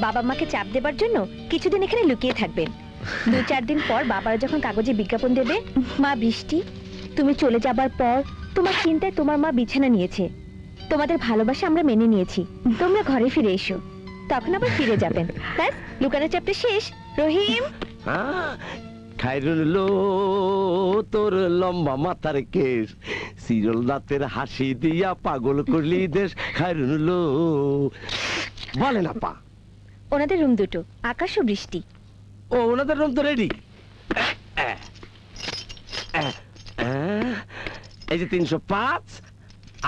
বাবা মাকে চাপ দেবার জন্য কিছুদিন এখানে লুকিয়ে থাকবেন। 2-4 দিন পর বাবারা যখন কাগজে বিজ্ঞাপন দেবে, মা বৃষ্টি তুমি চলে যাবার পর তোমার চিন্তায় তোমার মা বিছানা নিয়েছে, তোমাদের ভালোবাসা আমরা মেনে নিয়েছি, তোমরা ঘরে ফিরে এসো, তখন আবার ফিরে যাবেন। ব্যাস, লুকানোর চ্যাপ্টার শেষ। রহিম, খাইরুল তোর লম্বা মাথার কেশ, সিরল দাঁতের হাসি দিয়া পাগল করলি দেশ। খাইরুল বলে না পা, ওনাদের রুম দুটো, আকাশ ও বৃষ্টি। ও ওনাদের রুম তো রেডি। এই যে 305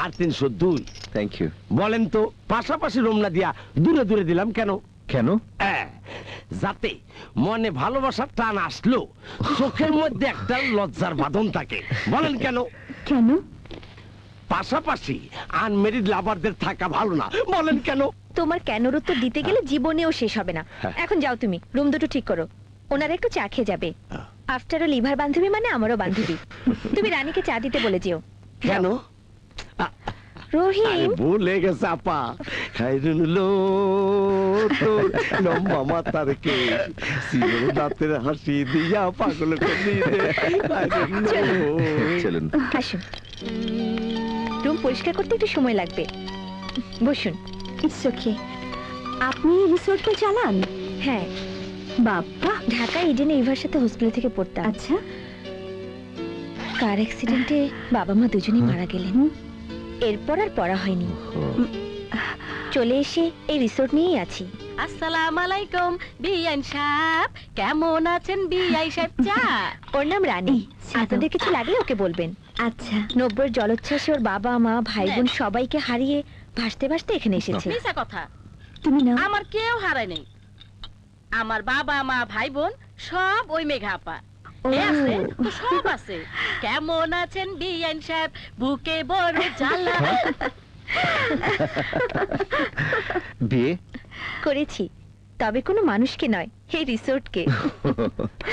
আর 302। Thank you. বলেন তো পাশাপাশি রুম না দিয়া দূরে দূরে দিলাম কেন? কেন? যাতে মনে ভালোবাসার টান আসলো চোখের মধ্যে একটা লজ্জার বাঁধন থাকে। বলেন কেন? কেন? পাশাপাশি আনমেরিড লাভারদের থাকা ভালো না। বলেন কেন? তোমার কেনর উত্তর দিতে গেলে জীবনেও শেষ হবে না। এখন যাও তুমি রুম দুটো ঠিক করো, ওনারা একটু চা খেয়ে যাবে। আফটার অল লিভার বান্ধবী মানে আমারও বান্ধবী। তুমি রানীকে চা দিতে বলে যেও। কেন? রহিম, ভুলে গেছে আপা। খাইরুল তোর লম্বা মাথার কেশ, সিরল দাঁতের হাসি দিয়া পাগল করলি দেশ। চলুন আসুন। রুম পরিষ্কার করতে একটু সময় লাগবে, বসুন। It's okay. আপনি রিসোর্টটা চালান? হ্যাঁ। বাবা, ঢাকা ইডেন ইভার সাথে হোস্টেল থেকে পড়তাম। আচ্ছা। কার অ্যাক্সিডেন্টে বাবা মা দুজনেই মারা গেলেন, এরপর আর পড়া হয়নি। চলে এসে এই রিসোর্ট নিয়েই আছি। আসসালামু আলাইকুম বিআইন সাহেব, কেমন আছেন বিআই সাহেব? চা। ওর নাম রানী, আপনাদের কিছু লাগলে ওকে বলবেন। আচ্ছা। 90-এর জলোচ্ছ্বাসে ওর বাবা মা ভাই বোন সবাইকে হারিয়ে ভাসতে ভাসতে এখানে এসেছে। মিছা কথা। তুমি না? আমার কেউ হারায় নেই, আমার বাবা মা ভাই বোন সব ওই মেঘা আপা। আছে তো সব আছে। কেমন আছেন বিআইন সাহেব? বুকে বড় জ্বালা। বিয়ে করেছি, তবে কোনো মানুষকে নয়, এই রিসোর্টকে।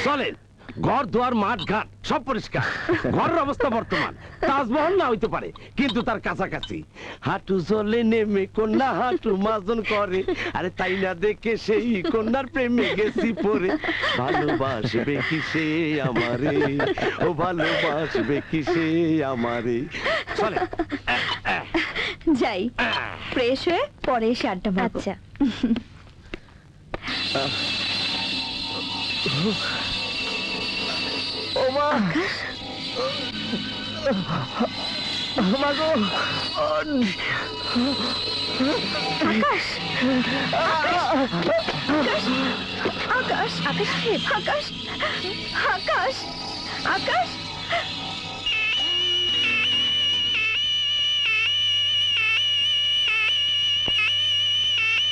চলেন, ঘর দুয়ার মাঠ ঘাট সব পরিষ্কার। ঘরের অবস্থা বর্তমান তাজমহল না হইতে পারে, কিন্তু তার কাছাকাছি। হাঁটু জলে নেমে কন্যা হাঁটু মাজন করে, আরে তাই না দেখে সেই কন্যার প্রেমে গেছি পরে। ভালোবাসবে কি সে আমারে, ও ভালোবাসবে কি সে আমারে। চলে যাই, ফ্রেশ হয়ে পরে এসে আড্ডা মারবো। আচ্ছা। ও মা, আকাশ, আকাশ, আকাশ, আকাশ, আকাশ, আকাশ, আকাশ।